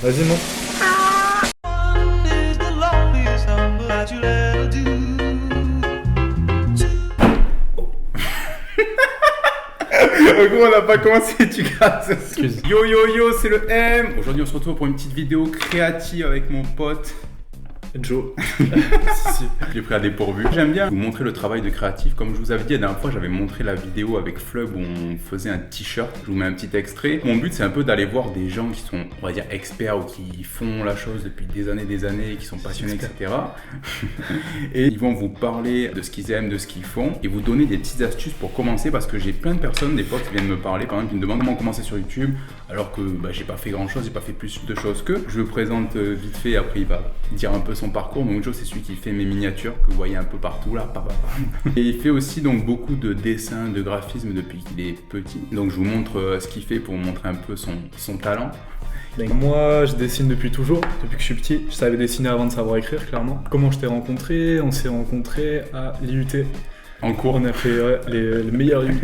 Vas-y, moi. On n'a pas commencé, tu casses. Excuse. Yo yo yo, c'est le M. Aujourd'hui, on se retrouve pour une petite vidéo créative avec mon pote Joe. Si. J'ai pris à dépourvu. J'aime bien vous montrer le travail de créatif. Comme je vous avais dit la dernière fois, j'avais montré la vidéo avec Flub où on faisait un t-shirt. Je vous mets un petit extrait. Mon but, c'est un peu d'aller voir des gens qui sont, on va dire, experts ou qui font la chose depuis des années, qui sont passionnés, etc. Et ils vont vous parler de ce qu'ils aiment, de ce qu'ils font et vous donner des petites astuces pour commencer parce que j'ai plein de personnes, des fois, qui viennent me parler, par exemple, qui me demandent comment commencer sur YouTube alors que j'ai pas fait grand chose, j'ai pas fait plus de choses que. Je le présente vite fait, après il va dire un peu son parcours. Donc Joe, c'est celui qui fait mes miniatures que vous voyez un peu partout là. Et il fait aussi donc beaucoup de dessins, de graphisme depuis qu'il est petit. Donc je vous montre ce qu'il fait pour vous montrer un peu son talent. Moi, je dessine depuis toujours, depuis que je suis petit. Je savais dessiner avant de savoir écrire, clairement. Comment je t'ai rencontré? On s'est rencontrés à l'IUT. En cours. On a fait les meilleurs IUT.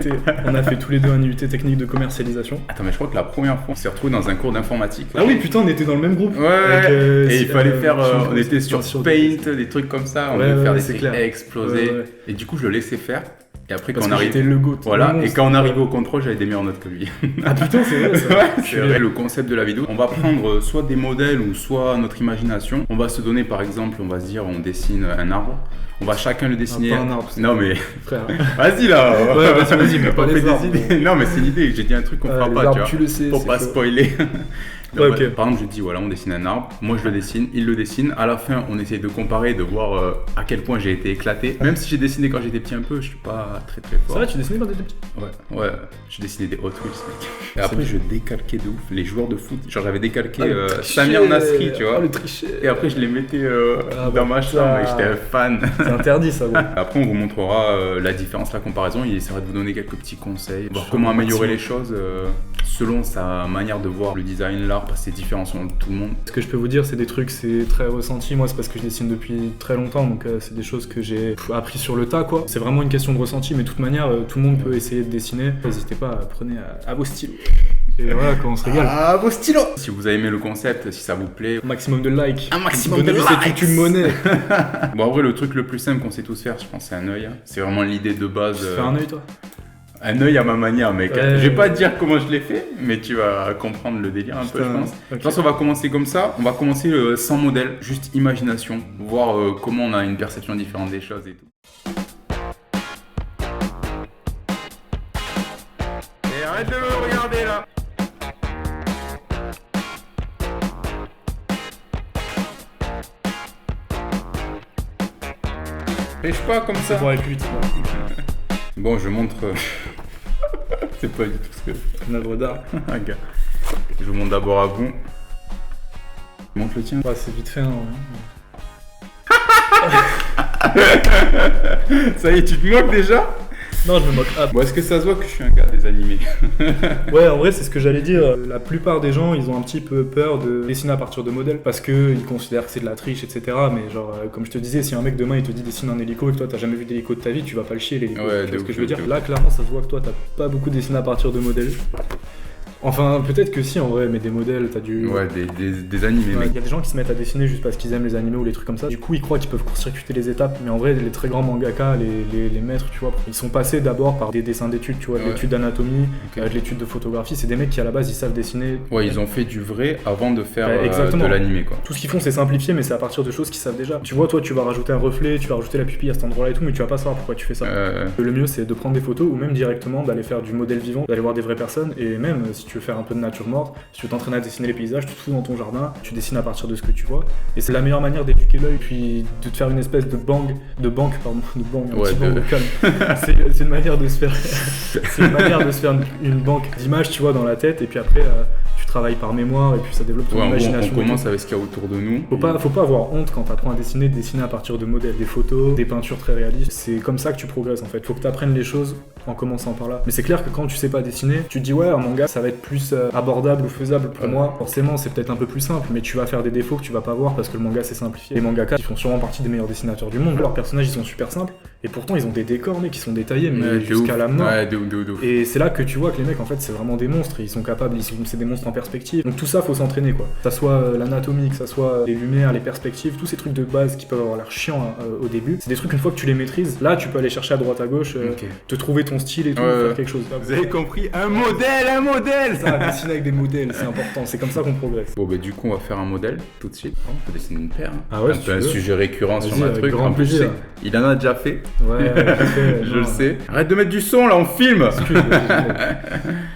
On a fait tous les deux un IUT technique de commercialisation. Attends, mais je crois que la première fois, on s'est retrouvés dans un cours d'informatique. Ah oui, putain, on était dans le même groupe. Ouais, avec, et il fallait faire, on était sur Paint, des trucs comme ça, on devait faire des trucs explosés. Ouais. Et du coup, je le laissais faire. Et après, Parce quand on que arrive, j'étais le goût. voilà, et quand on arrivait au contrôle, j'avais des meilleures notes que lui. Ah putain, c'est vrai ça. Ouais, c'est vrai. Le concept de la vidéo, on va prendre soit des modèles ou soit notre imagination. On va se donner, par exemple, on va se dire, on dessine un arbre. On va chacun le dessiner. Pas un arbre. Non mais Frère. vas-y là. Ouais, vas-y, mais pas on fait les des arbres. idées. Non mais c'est une idée. J'ai dit un truc qu'on fera Les pas, arbres, tu vois. tu le sais, Pour c'est pas faux. spoiler. Ouais, ok. Par exemple, je dis voilà, on dessine un arbre. Moi, je le dessine. Il le dessine. À la fin, on essaye de comparer, de voir à quel point j'ai été éclaté. Même si j'ai dessiné quand j'étais petit un peu, je suis pas très fort. C'est vrai, tu dessinais quand t'étais petit? Ouais. Je dessinais des Hot Wheels, mec. Et après, je décalquais de ouf les joueurs de foot. Genre, j'avais décalqué Samir Nasri, tu vois. le tricher. Et après, je les mettais Ah, dans ma chambre et putain. j'étais un fan. C'est interdit ça, gros. Après, on vous montrera la différence, la comparaison. Il essaiera de vous donner quelques petits conseils, voir Je comment suis améliorer les maximum. choses selon sa manière de voir le design, l'art, parce que c'est différent selon tout le monde. Ce que je peux vous dire, c'est des trucs, c'est très ressenti. Moi, c'est parce que je dessine depuis très longtemps, donc c'est des choses que j'ai appris sur le tas, quoi. C'est vraiment une question de ressenti, mais de toute manière, tout le monde peut essayer de dessiner. N'hésitez pas, apprenez à vos stylos. Et voilà, quand on se régale. Ah, vos stylos! Si vous avez aimé le concept, si ça vous plaît, Un maximum de likes. un maximum de Donnez-lui, likes! c'est toute une monnaie. Bon, en vrai, le truc le plus simple qu'on sait tous faire, je pense, c'est un œil. C'est vraiment l'idée de base. Tu fais un œil, toi? Un œil à ma manière, mec. Ouais. Je vais pas te dire comment je l'ai fait, mais tu vas comprendre le délire un peu, je pense. Ok. Je pense qu'on va commencer comme ça. On va commencer sans modèle, juste imagination, voir comment on a une perception différente des choses et tout. Et arrête de me regarder là. Pêche pas comme ça. Pour être 8, Bon, je montre. C'est pas du tout ce que. une œuvre d'art. Ah, gars. Je vous montre d'abord à vous. Montre le tien. Ouais, c'est vite fait, hein. Ça y est, tu te moques déjà? Non, je me moque. Ah, Bon, est-ce que ça se voit que je suis un gars des animés? ouais, en vrai, c'est ce que j'allais dire. La plupart des gens, ils ont un petit peu peur de dessiner à partir de modèles parce qu'ils considèrent que c'est de la triche, etc. Mais genre, comme je te disais, si un mec demain il te dit dessine un hélico et que toi t'as jamais vu d'hélico de ta vie, tu vas pas le chier l'hélico. Ouais, Tu vois de ce que ouf, je veux de dire? ouf. Là, clairement, ça se voit que toi t'as pas beaucoup dessiné à partir de modèles. Enfin, peut-être que si en vrai, mais des modèles, t'as dû. Ouais, des animés, Il mec. y a des gens qui se mettent à dessiner juste parce qu'ils aiment les animés ou les trucs comme ça. Du coup, ils croient qu'ils peuvent court-circuiter les étapes. Mais en vrai, les très grands mangaka, les maîtres, tu vois, ils sont passés d'abord par des dessins d'études, tu vois, de Ouais. l'étude d'anatomie, Ok. de l'étude de photographie. C'est des mecs qui à la base ils savent dessiner. Ouais, ils ont fait du vrai avant de faire Ouais, exactement. de l'animé, quoi. Tout ce qu'ils font, c'est simplifier, mais c'est à partir de choses qu'ils savent déjà. Tu vois, toi, tu vas rajouter un reflet, tu vas rajouter la pupille à cet endroit-là et tout, mais tu vas pas savoir pourquoi tu fais ça. Le mieux, c'est de prendre des photos ou même directement d'aller faire du modèle vivant, d'aller voir des vraies personnes. Et même si tu veux faire un peu de nature morte, si tu veux t'entraîner à dessiner les paysages, tu te fous dans ton jardin, tu dessines à partir de ce que tu vois. Et c'est la meilleure manière d'éduquer l'œil, puis de te faire une espèce de banque, pardon, de bang, un Ouais, petit de- bang de calme. C'est une manière de se faire, c'est une manière de se faire une banque d'images, tu vois, dans la tête. Et puis après, tu travailles par mémoire et puis ça développe ton Ouais, en gros, imagination. on commence avec ce qu'il y a autour de nous. Faut pas avoir honte quand t'apprends à dessiner, de dessiner à partir de modèles, des photos, des peintures très réalistes. C'est comme ça que tu progresses en fait. Faut que t'apprennes les choses en commençant par là. Mais c'est clair que quand tu sais pas dessiner, tu te dis ouais, un manga ça va être plus abordable ou faisable pour moi. Forcément, c'est peut-être un peu plus simple, mais tu vas faire des défauts que tu vas pas voir parce que le manga c'est simplifié. Les mangaka ils font sûrement partie des meilleurs dessinateurs du monde. Leurs personnages ils sont super simples et pourtant ils ont des décors mais qui sont détaillés mais Ouais, de jusqu'à ouf. la mort. Ouais, de ouf. Et c'est là que tu vois que les mecs en fait c'est vraiment des monstres, ils sont capables, c'est des monstres en perspective. Donc tout ça, faut s'entraîner quoi. Que ça soit l'anatomie, que ça soit les lumières, les perspectives, tous ces trucs de base qui peuvent avoir l'air chiants au début. C'est des trucs, une fois que tu les maîtrises, là tu peux aller chercher à droite à gauche, te trouver ton style et tout, faire quelque chose. Vous avez compris, un modèle ça, dessiner avec des modèles, c'est important, c'est comme ça qu'on progresse. Bon, bah du coup, on va faire un modèle tout de suite. On peut dessiner une paire. Ah ouais, un peu un sujet récurrent sur ma truc. Grand plaisir. Il en a déjà fait. Ouais, je le sais. Arrête de mettre du son là, on filme.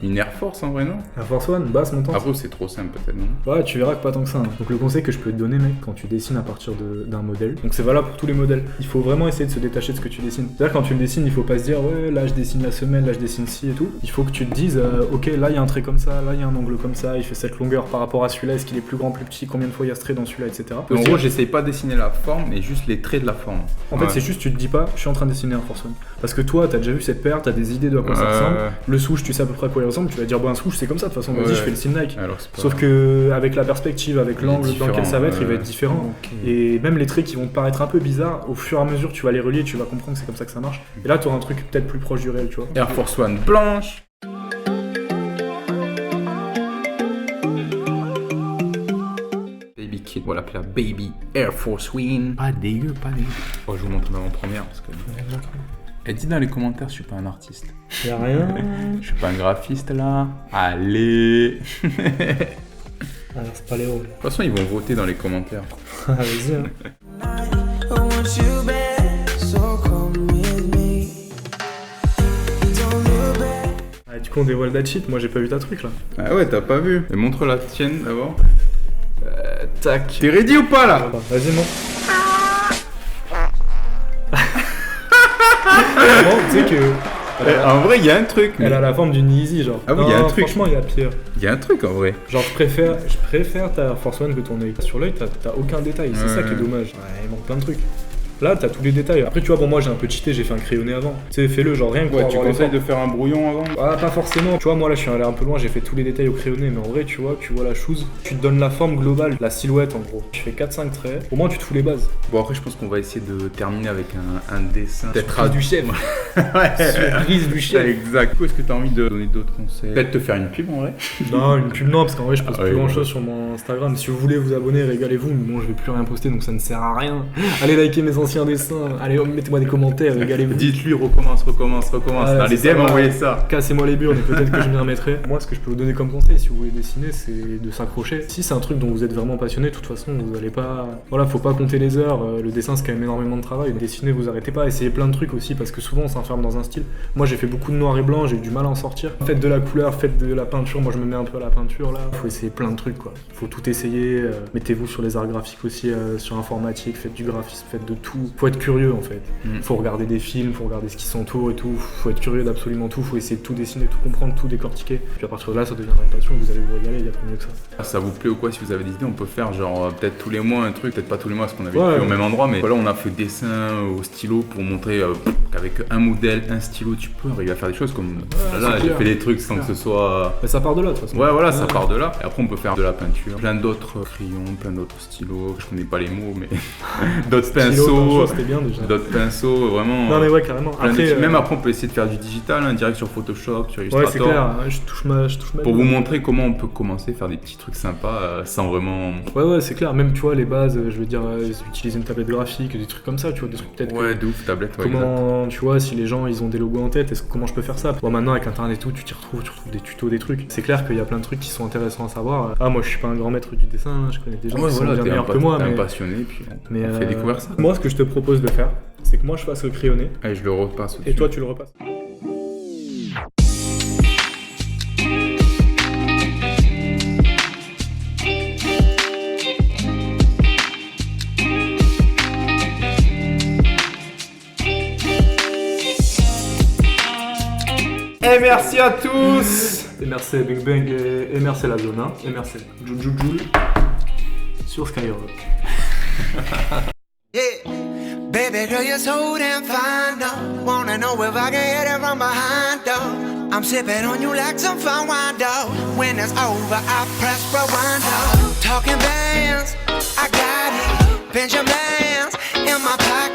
Une Air Force en vrai, non? Air Force One, basse montante. Après, c'est trop simple peut-être, non? Ouais, tu verras que pas tant que ça. Donc le conseil que je peux te donner, mec, quand tu dessines à partir d'un modèle, donc c'est valable pour tous les modèles, il faut vraiment essayer de se détacher de ce que tu dessines. C'est-à-dire quand tu le dessines, il faut pas se dire ouais, là je dessine la semelle, là je dessine ci et tout. Il faut que tu te dises ok, là il y a un trait comme ça, là il y a un angle comme ça, il fait cette longueur par rapport à celui-là, est-ce qu'il est plus grand, plus petit, combien de fois il y a ce trait dans celui-là, etc. En gros, j'essaye pas de dessiner la forme, mais juste les traits de la forme. En fait, c'est juste, tu te dis pas, je suis en train de dessiner un Force One. Parce que toi, t'as déjà vu cette paire, t'as des idées de à quoi ça ressemble. Le swoosh, tu sais à peu près à quoi il ressemble, tu vas dire, bon, un swoosh, c'est comme ça, de toute façon, vas-y, je fais le style Nike. Sauf que, avec la perspective, avec l'angle dans lequel ça va être, il va être différent. Et même les traits qui vont te paraître un peu bizarres, au fur et à mesure, tu vas les relier, tu vas comprendre que c'est comme ça que ça marche. Et là, t'auras un truc peut-être plus proche du réel, tu vois. Air Force One blanche. Kid, on va l'appeler la Baby Air Force One. Pas dégueu. Oh, je vous montre dans mon première parce que. Et dis dans les commentaires, je suis pas un artiste. Y'a rien. Je suis pas un graphiste là. Allez. Alors c'est pas les rôles. De toute façon, ils vont voter dans les commentaires. Vas-y. Du coup, on dévoile that shit. Moi, j'ai pas vu ta truc là. Ah ouais, t'as pas vu. Mais montre la tienne d'abord. Tac. T'es ready ou pas là? Vas-y, mon. Bon, tu sais que. En vrai, il y a un truc. Elle a la forme d'une Yeezy, genre. Ah oui, il y a un truc. Franchement, il y a pire. Il y a un truc en vrai. Genre, je préfère ta Force One que ton œil. Sur l'œil, t'as aucun détail. C'est ça qui est dommage. Ouais, il manque plein de trucs. Là, t'as tous les détails. Après, tu vois, bon, moi j'ai un peu cheaté, j'ai fait un crayonné avant. Tu sais, fais-le, genre rien que pour tu conseilles de faire un brouillon avant? Ah, pas forcément. Tu vois, moi là, je suis allé un peu loin, j'ai fait tous les détails au crayonné, mais en vrai, tu vois la chose, tu te donnes la forme globale, la silhouette en gros. Tu fais 4-5 traits, au moins tu te fous les bases. Bon, après, je pense qu'on va essayer de terminer avec un dessin. Peut-être du chef. Surprise du chef. Exact. Est-ce que t'as envie de donner d'autres conseils? Peut-être te faire une pub en vrai? Non, une pub non, parce qu'en vrai, je poste plus grand chose sur mon Instagram. Si vous voulez vous abonner, régalez-vous, mais bon, je vais plus rien poster donc ça ne sert à rien. Allez liker mes anciens dessins. Allez, mettez-moi des commentaires, régalez-vous. Dites-lui, recommence. Dans les DM, envoyez ça. Cassez-moi les burnes et peut-être que je m'y remettrai. Moi, ce que je peux vous donner comme conseil, si vous voulez dessiner, c'est de s'accrocher. Si c'est un truc dont vous êtes vraiment passionné, de toute façon, vous allez pas. Voilà, faut pas compter les heures. Le dessin, c'est quand même énormément de travail. Dessiner, vous arrêtez pas. Essayez plein de trucs aussi, parce que souvent, on s'enferme dans un style. Moi, j'ai fait beaucoup de noir et blanc, j'ai eu du mal à en sortir. Faites de la couleur, faites de la peinture. Moi, je me mets un peu à la peinture là. Faut essayer plein de trucs, quoi. Faut tout essayer. Mettez-vous sur les arts graphiques aussi, sur informatique. Faites du graphisme, faites de tout. Faut être curieux en fait. Faut regarder des films, faut regarder ce qui s'entoure et tout, faut être curieux d'absolument tout, faut essayer de tout dessiner, tout comprendre, tout décortiquer. Puis à partir de là, ça deviendra une passion, vous allez vous régaler, il y a pas mieux que ça. Ça vous plaît ou quoi? Si vous avez des idées, on peut faire genre peut-être tous les mois un truc, peut-être pas tous les mois parce qu'on avait plus au même endroit, mais voilà, on a fait dessin au stylo pour montrer qu'avec un modèle, un stylo, tu peux arriver à faire des choses comme là, j'ai fait des trucs sans que ce soit. Mais ça part de là de toute façon. Ouais, voilà, ça part de là. Et après, on peut faire de la peinture, plein d'autres crayons, plein d'autres stylos, je connais pas les mots, mais d'autres pinceaux, c'était bien déjà. D'autres pinceaux, vraiment. Non mais ouais, carrément. Après, même après, on peut essayer de faire du digital, hein, direct sur Photoshop, sur Illustrator. Ouais, c'est clair. Je touche ma. Pour vous montrer comment on peut commencer à faire des petits trucs sympas sans vraiment. Ouais, c'est clair. Même tu vois les bases, je veux dire, utiliser une tablette graphique, des trucs comme ça, tu vois, des trucs peut-être. Ouais, de ouf, tablette. Comment, exact. Tu vois, si les gens ils ont des logos en tête, comment je peux faire ça? Bon, maintenant avec internet et tout, tu retrouves des tutos, des trucs. C'est clair qu'il y a plein de trucs qui sont intéressants à savoir. Ah, moi je suis pas un grand maître du dessin, je connais des gens qui sont bien meilleurs que moi, mais passionné, puis on fait découvrir ça. Moi, ce que je te propose de faire, c'est que moi je fasse le crayonné. Et je le repasse au-dessus. Et toi tu le repasses. Et merci à tous. Et merci Big Bang et merci la zone 1 et merci Joule sur Skyrock. Yeah, baby girl, you're so damn fine, though. Wanna know if I can hit it from behind, though. I'm sipping on you like some fine wine, though. When it's over, I press rewind, though. Talking bands, I got it. Benjamins in my pocket.